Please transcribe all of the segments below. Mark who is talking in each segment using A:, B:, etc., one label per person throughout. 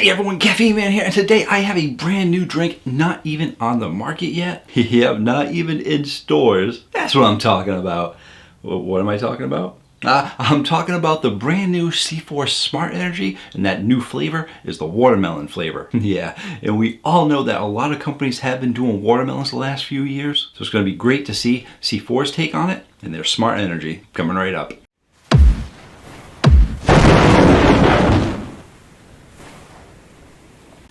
A: Hey everyone, Caffeine Man here, and today I have a brand new drink not even on the market yet. Yep, not even in stores. That's what I'm talking about. What am I talking about? I'm talking about the brand new C4 Smart Energy, and that new flavor is the watermelon flavor. Yeah, and we all know that a lot of companies have been doing watermelons the last few years, so it's going to be great to see C4's take on it and their Smart Energy coming right up.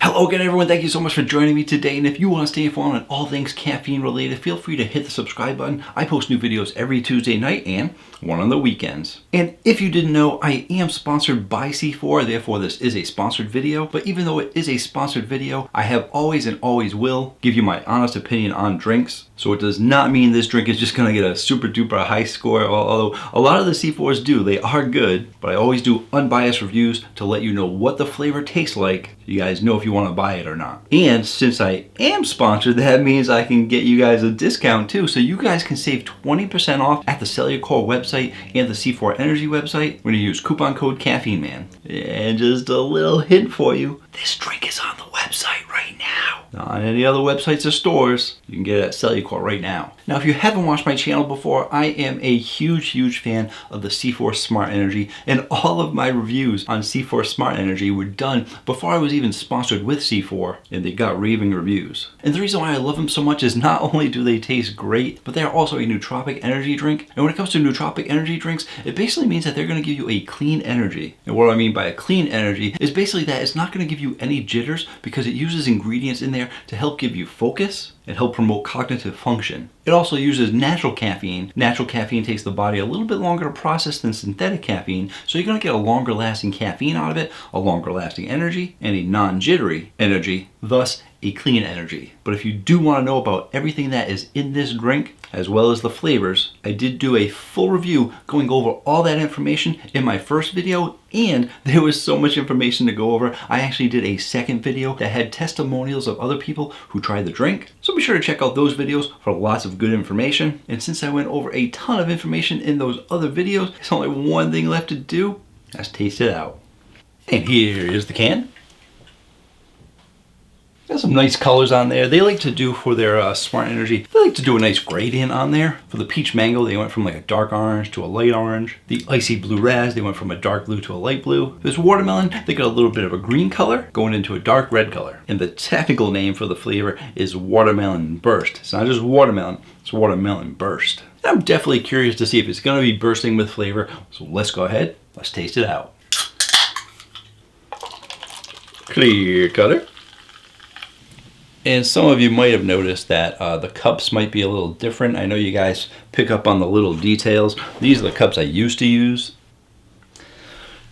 A: Hello again everyone, thank you so much for joining me today, and if you want to stay informed on all things caffeine related, feel free to hit the subscribe button. I post new videos every Tuesday night and one on the weekends. And if you didn't know, I am sponsored by C4, therefore this is a sponsored video, but even though it is a sponsored video, I have always and always will give you my honest opinion on drinks. So it does not mean this drink is just going to get a super duper high score, although a lot of the C4s do, they are good, but I always do unbiased reviews to let you know what the flavor tastes like, so you guys know if you want to buy it or not. And since I am sponsored, that means I can get you guys a discount too, so you guys can save 20% off at the Cellucor website and the C4 Energy website when you use coupon code Caffeine Man. And just a little hint for you, this drink is on the website right now. Not on any other websites or stores. You can get it at Cellucor right now. Now, if you haven't watched my channel before, I am a huge fan of the C4 Smart Energy, and all of my reviews on C4 Smart Energy were done before I was even sponsored with C4, and they got raving reviews. And the reason why I love them so much is not only do they taste great, but they are also a nootropic energy drink. And when it comes to nootropic energy drinks, it basically means that they're going to give you a clean energy. And what I mean by a clean energy is basically that it's not going to give you any jitters because it uses ingredients in there to help give you focus and help promote cognitive function. It also uses natural caffeine. Natural caffeine takes the body a little bit longer to process than synthetic caffeine, so you're going to get a longer lasting caffeine out of it, a longer lasting energy, and a non-jittery energy, thus a clean energy. But if you do want to know about everything that is in this drink, as well as the flavors, I did do a full review going over all that information in my first video, and there was so much information to go over, I actually did a second video that had testimonials of other people who tried the drink. So be sure to check out those videos for lots of good information. And since I went over a ton of information in those other videos, there's only one thing left to do. Let's taste it out. And here is the can. Got some nice colors on there. They like to do for their Smart Energy, they like to do a nice gradient on there. For the peach mango, they went from like a dark orange to a light orange. The icy blue raz, they went from a dark blue to a light blue. This watermelon, they got a little bit of a green color going into a dark red color. And the technical name for the flavor is watermelon burst. It's not just watermelon, it's watermelon burst. And I'm definitely curious to see if it's gonna be bursting with flavor. So let's go ahead, let's taste it out. Clear color. And some of you might have noticed that the cups might be a little different. I know you guys pick up on the little details. These are the cups I used to use.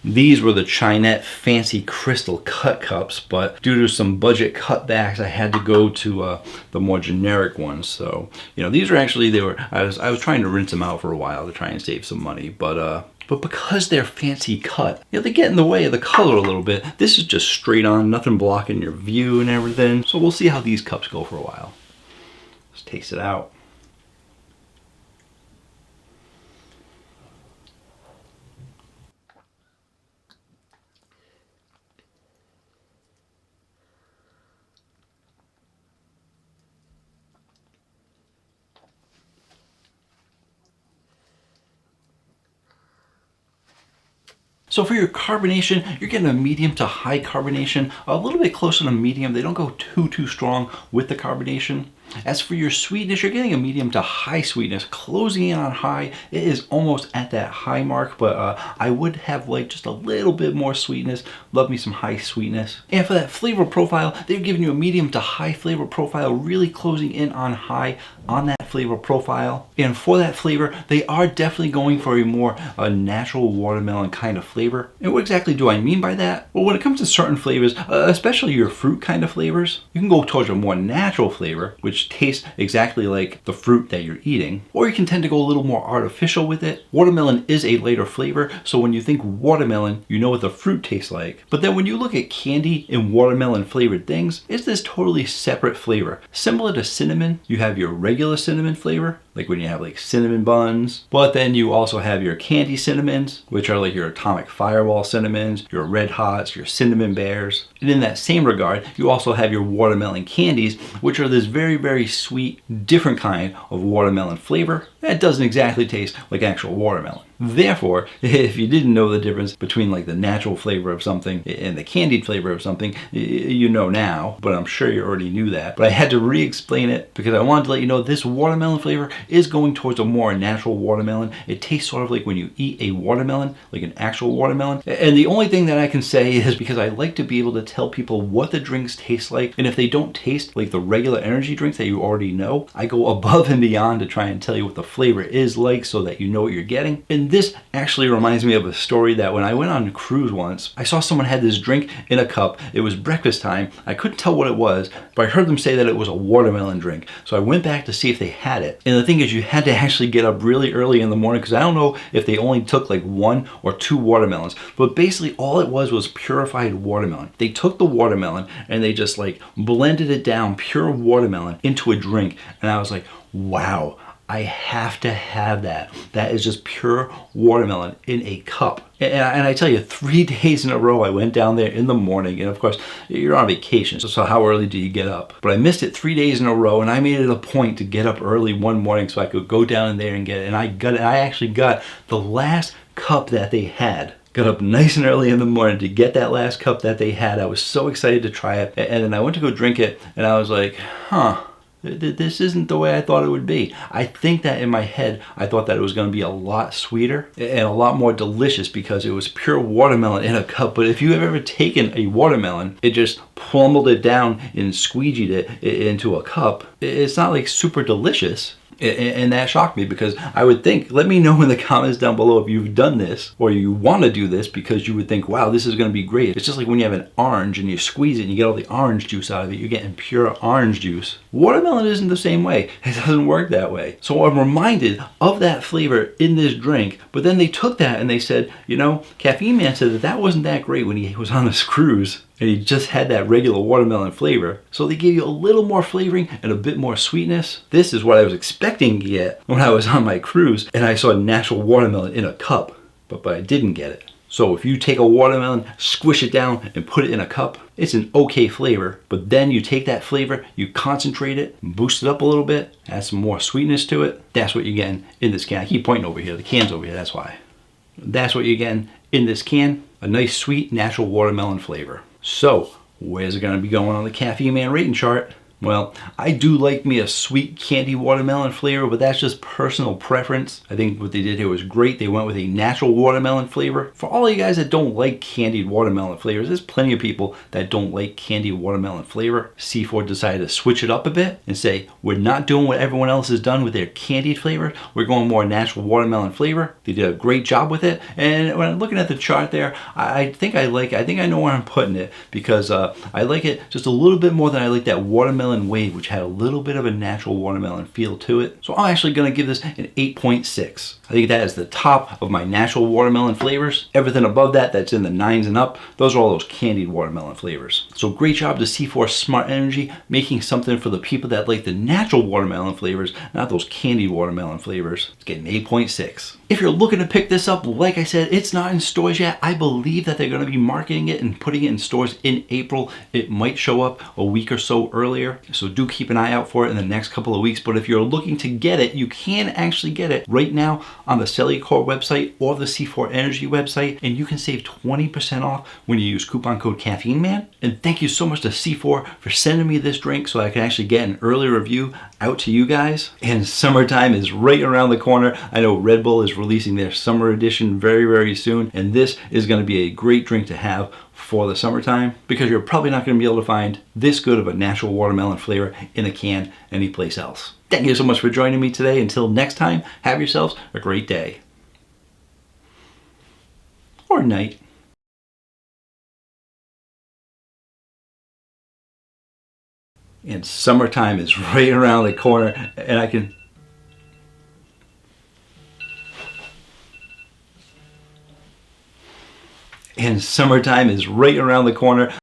A: These were the Chinette Fancy Crystal Cut cups, but due to some budget cutbacks, I had to go to the more generic ones. So, you know, these are actually, I was trying to rinse them out for a while to try and save some money, but because they're fancy cut, you know, they get in the way of the color a little bit. This is just straight on, nothing blocking your view and everything. So we'll see how these cups go for a while. Let's taste it out. So for your carbonation, you're getting a medium to high carbonation, a little bit closer to medium. They don't go too strong with the carbonation. As for your sweetness, you're getting a medium to high sweetness, closing in on high. It is almost at that high mark, but I would have liked just a little bit more sweetness. Love me some high sweetness. And for that flavor profile, they're giving you a medium to high flavor profile, really closing in on high on that flavor profile. And for that flavor, they are definitely going for a more natural watermelon kind of flavor. And what exactly do I mean by that? Well, when it comes to certain flavors, especially your fruit kind of flavors, you can go towards a more natural flavor, which tastes exactly like the fruit that you're eating, or you can tend to go a little more artificial with it. Watermelon is a lighter flavor, so when you think watermelon, you know what the fruit tastes like. But then when you look at candy and watermelon flavored things, it's this totally separate flavor. Similar to cinnamon, you have your regular cinnamon flavor, like when you have like cinnamon buns. But then you also have your candy cinnamons, which are like your atomic fireball cinnamons, your red hots, your cinnamon bears. And in that same regard, you also have your watermelon candies, which are this very, very sweet, different kind of watermelon flavor that doesn't exactly taste like actual watermelon. Therefore, if you didn't know the difference between like the natural flavor of something and the candied flavor of something, you know now, but I'm sure you already knew that. But I had to re-explain it because I wanted to let you know this watermelon flavor is going towards a more natural watermelon. It tastes sort of like when you eat a watermelon, like an actual watermelon. And the only thing that I can say is because I like to be able to tell people what the drinks taste like, and if they don't taste like the regular energy drinks that you already know, I go above and beyond to try and tell you what the flavor is like so that you know what you're getting. And this actually reminds me of a story that when I went on a cruise once, I saw someone had this drink in a cup. It was breakfast time. I couldn't tell what it was, but I heard them say that it was a watermelon drink. So I went back to see if they had it. And the thing is, you had to actually get up really early in the morning because I don't know if they only took like 1 or 2 watermelons. But basically all it was purified watermelon. They took the watermelon and they just like blended it down, pure watermelon, into a drink. And I was like, wow, I have to have that. That is just pure watermelon in a cup. And I tell you, 3 days in a row, I went down there in the morning. And of course, you're on vacation, so how early do you get up? But I missed it 3 days in a row, and I made it a point to get up early one morning so I could go down there and get it. And I actually got the last cup that they had. Got up nice and early in the morning to get that last cup that they had. I was so excited to try it. And then I went to go drink it, and I was like, huh. This isn't the way I thought it would be. I think that in my head, I thought that it was going to be a lot sweeter and a lot more delicious because it was pure watermelon in a cup. But if you have ever taken a watermelon, it just plummeled it down and squeegeed it into a cup, it's not like super delicious. And that shocked me because I would think, let me know in the comments down below if you've done this or you want to do this because you would think, wow, this is going to be great. It's just like when you have an orange and you squeeze it and you get all the orange juice out of it, you're getting pure orange juice. Watermelon isn't the same way. It doesn't work that way. So I'm reminded of that flavor in this drink, but then they took that and they said, you know, Caffeine Man said that wasn't that great when he was on this cruise. And he just had that regular watermelon flavor. So they gave you a little more flavoring and a bit more sweetness. This is what I was expecting to get when I was on my cruise and I saw natural watermelon in a cup, but I didn't get it. So if you take a watermelon, squish it down and put it in a cup, it's an okay flavor, but then you take that flavor, you concentrate it, boost it up a little bit, add some more sweetness to it. That's what you're getting in this can. I keep pointing over here, the can's over here, that's why. That's what you're getting in this can, a nice sweet natural watermelon flavor. So, where's it going to be going on the Caffeine Man rating chart? Well, I do like me a sweet candy watermelon flavor, but that's just personal preference. I think what they did here was great. They went with a natural watermelon flavor. For all of you guys that don't like candied watermelon flavors, there's plenty of people that don't like candied watermelon flavor. C4 decided to switch it up a bit and say, we're not doing what everyone else has done with their candied flavor. We're going more natural watermelon flavor. They did a great job with it. And when I'm looking at the chart there, I think I know where I'm putting it because I like it just a little bit more than I like that watermelon wave, which had a little bit of a natural watermelon feel to it. So I'm actually going to give this an 8.6. I think that is the top of my natural watermelon flavors. Everything above that, that's in the 9s and up, those are all those candied watermelon flavors. So great job to C4 Smart Energy making something for the people that like the natural watermelon flavors, not those candied watermelon flavors. It's getting 8.6. If you're looking to pick this up, like I said, it's not in stores yet. I believe that they're going to be marketing it and putting it in stores in April. It might show up a week or so earlier. So do keep an eye out for it in the next couple of weeks. But if you're looking to get it, you can actually get it right now on the Cellucor website or the C4 Energy website. And you can save 20% off when you use coupon code Caffeine Man. And thank you so much to C4 for sending me this drink so I can actually get an early review out to you guys. And summertime is right around the corner. I know Red Bull is releasing their summer edition very, very soon. And this is going to be a great drink to have for the summertime because you're probably not going to be able to find this good of a natural watermelon flavor in a can anyplace else. Thank you so much for joining me today. Until next time, have yourselves a great day. Or night. And summertime is right around the corner and I can... And summertime is right around the corner.